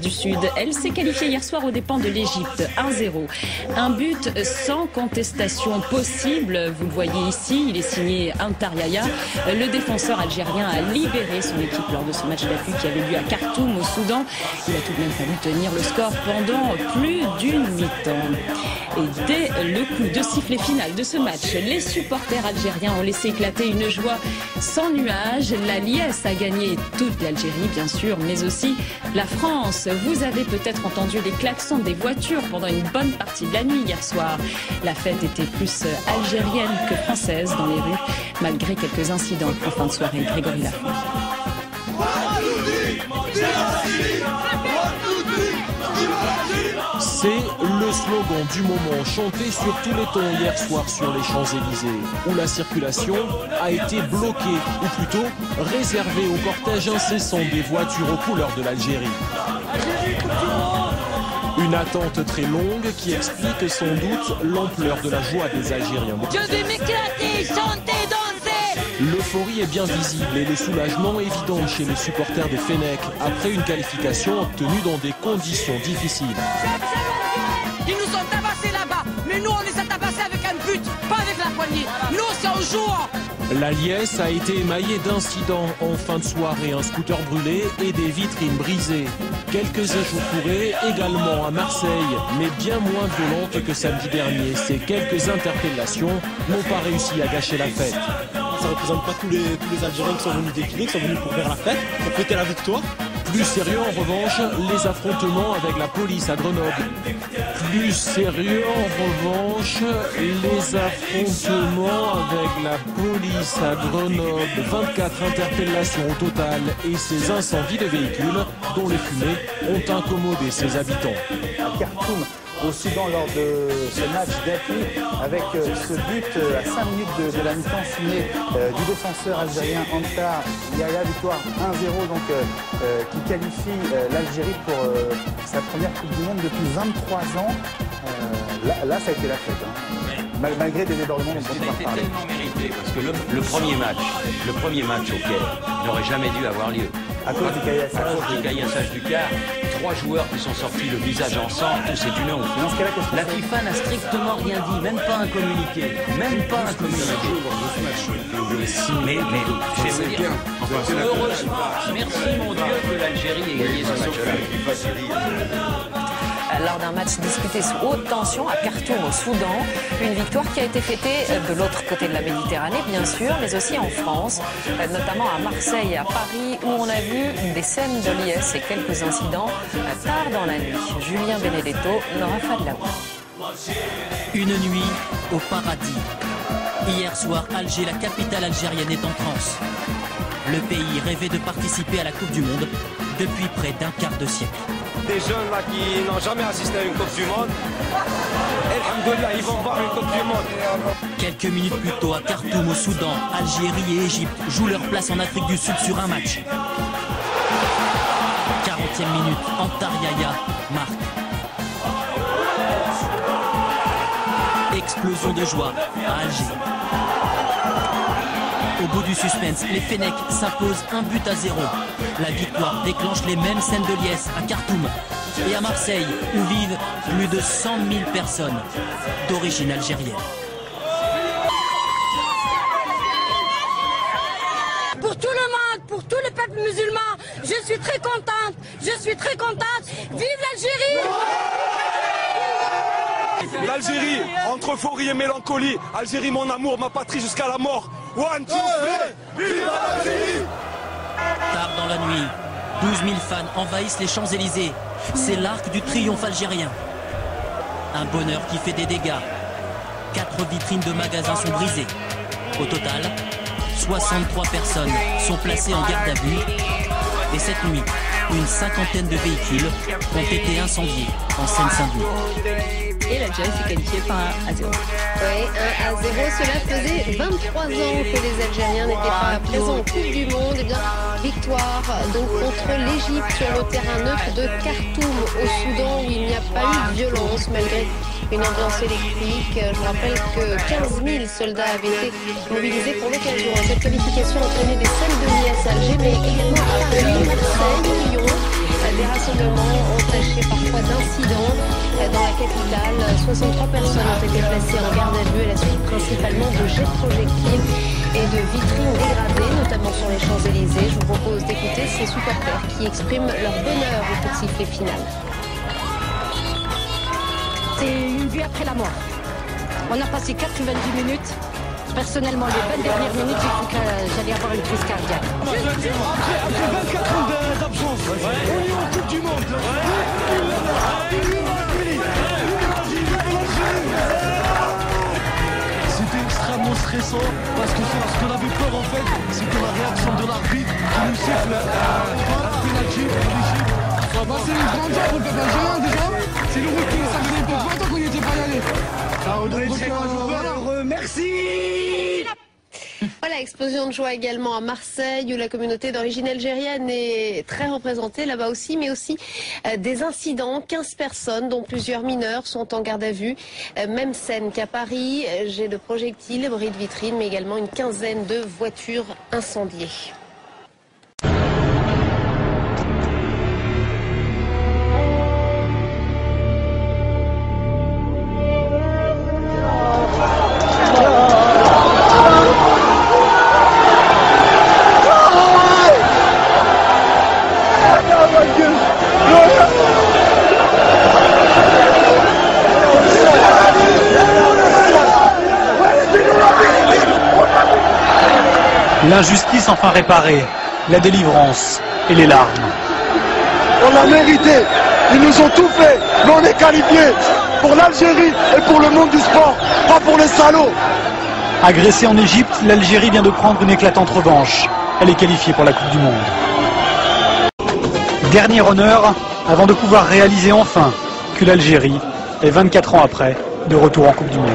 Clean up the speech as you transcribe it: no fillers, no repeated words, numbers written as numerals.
du Sud. Elle s'est qualifiée hier soir aux dépens de l'Égypte, 1-0. Un but sans contestation possible. Vous le voyez ici, il est signé Antar Yahya. Le défenseur algérien a libéré son équipe lors de ce match d'appui qui avait lieu à Khartoum, au Soudan. Il a tout de même fallu tenir le score pendant plus d'une mi-temps. Et dès le coup de sifflet final de ce match, les supporters algériens ont laissé éclater une joie sans nuage. La liesse a gagné toute l'Algérie, bien sûr, mais aussi la France. Vous avez peut-être entendu les klaxons des voitures pendant une bonne partie de la nuit hier soir. La fête était plus algérienne que française dans les rues, malgré quelques incidents en fin de soirée. Grégory Lafont. C'est le slogan du moment, chanté sur tous les tons hier soir sur les Champs-Élysées, où la circulation a été bloquée, ou plutôt réservée au cortège incessant des voitures aux couleurs de l'Algérie. Une attente très longue qui explique sans doute l'ampleur de la joie des Algériens. Je vais m'éclater, chanter, danser. L'euphorie est bien visible et le soulagement évident chez les supporters des Fennecs après une qualification obtenue dans des conditions difficiles. Ils nous ont tabassés là-bas, mais nous on les a tabassés avec un but, pas avec la poignée. Nous c'est en jouant. La liesse a été émaillée d'incidents en fin de soirée, un scooter brûlé et des vitrines brisées. Quelques échauffourées également à Marseille, mais bien moins violentes que samedi dernier. Ces quelques interpellations n'ont pas réussi à gâcher la fête. Ça ne représente pas tous les Algériens qui sont venus défiler, qui sont venus pour faire la fête, pour fêter la victoire. Plus sérieux en revanche, les affrontements avec la police à Grenoble. Plus sérieux en revanche, les affrontements avec la police à Grenoble. 24 interpellations au total et ces incendies de véhicules dont les fumées ont incommodé ses habitants. À Khartoum, au Soudan, lors de ce match d'appui, avec ce but à 5 minutes de la mi-temps signé du défenseur algérien Antar Yahya, victoire 1-0 donc qui qualifie l'Algérie pour sa première Coupe du Monde depuis 23 ans. Là, ça a été la fête, hein. Malgré des débordements dont on va parler. C'était tellement mérité parce que le premier match au Caire n'aurait jamais dû avoir lieu. À cause du caillassage du quart, 3 joueurs qui sont sortis le visage en sang, tout c'est une honte. La FIFA n'a strictement rien dit, même pas un communiqué. Même pas un communiqué. Mais je vais vous dire, heureusement, merci mon Dieu que l'Algérie ait gagné ce match-là. Lors d'un match disputé sous haute tension à Khartoum au Soudan, une victoire qui a été fêtée de l'autre côté de la Méditerranée bien sûr, mais aussi en France, notamment à Marseille et à Paris où on a vu des scènes de liesse et quelques incidents tard dans la nuit. Julien Benedetto, Nora Fadlaoui. Une nuit au paradis. Hier soir, Alger, la capitale algérienne, est en transe. Le pays rêvait de participer à la Coupe du Monde depuis près d'un quart de siècle. Des jeunes là qui n'ont jamais assisté à une Coupe du Monde, alhamdoulilah, ils vont voir une Coupe du Monde. Quelques minutes plus tôt à Khartoum au Soudan, Algérie et Égypte jouent leur place en Afrique du Sud sur un match. 40e minute, Antar Yahya marque. Explosion de joie à Alger. Au bout du suspense, les Fennecs s'imposent 1-0. La victoire déclenche les mêmes scènes de liesse à Khartoum et à Marseille, où vivent plus de 100 000 personnes d'origine algérienne. Pour tout le monde, pour tout le peuple musulman, je suis très contente. Je suis très contente. Vive l'Algérie! L'Algérie, entre euphorie et mélancolie. Algérie, mon amour, ma patrie jusqu'à la mort. One, two, three, vive l'Algérie! Tard dans la nuit, 12 000 fans envahissent les Champs-Élysées. C'est l'arc du triomphe algérien. Un bonheur qui fait des dégâts. 4 vitrines de magasins sont brisées. Au total, 63 personnes sont placées en garde à vue. Et cette nuit, une cinquantaine de véhicules ont été incendiés en Seine-Saint-Denis. Et l'Algérie s'est qualifiée par 1-0. Oui, 1-0. Cela faisait 23 ans que les Algériens n'étaient pas présents en Coupe du Monde. Eh bien, victoire donc contre l'Égypte sur le terrain neutre de Khartoum au Soudan où il n'y a pas eu de violence malgré une ambiance électrique. Je vous rappelle que 15 000 soldats avaient été mobilisés pour l'occasion. Cette qualification entraînait des scènes de liesse à Alger, mais également à Paris, Marseille, Lyon. Des rassemblements 63 personnes ont été placées en garde à vue à la suite principalement de jets de projectiles et de vitrines dégradées, notamment sur les Champs-Élysées. Je vous propose d'écouter ces supporters qui expriment leur bonheur au coup de sifflet final. C'est une vie après la mort. On a passé 90 minutes. Personnellement, les 20 dernières minutes, j'ai cru que j'allais avoir une crise cardiaque. Après 24 ans d'absence, on est en Coupe du Monde. C'était extrêmement stressant parce que ce qu'on avait peur en fait, c'était la réaction de l'arbitre qui nous siffle un penalty pour l'Égypte. C'est une grande joie pour le peuple algérien déjà. C'est le retour, ça faisait pas longtemps qu'on n'y était pas allé. Merci. Voilà, explosion de joie également à Marseille où la communauté d'origine algérienne est très représentée là-bas aussi, mais aussi des incidents. 15 personnes, dont plusieurs mineurs, sont en garde à vue. Même scène qu'à Paris, jet de projectiles, bris de vitrines, mais également une quinzaine de voitures incendiées. L'injustice enfin réparée, la délivrance et les larmes. On l'a mérité, ils nous ont tout fait, mais on est qualifiés pour l'Algérie et pour le monde du sport, pas pour les salauds. Agressée en Égypte, l'Algérie vient de prendre une éclatante revanche. Elle est qualifiée pour la Coupe du Monde. Dernier honneur avant de pouvoir réaliser enfin que l'Algérie est 24 ans après de retour en Coupe du Monde.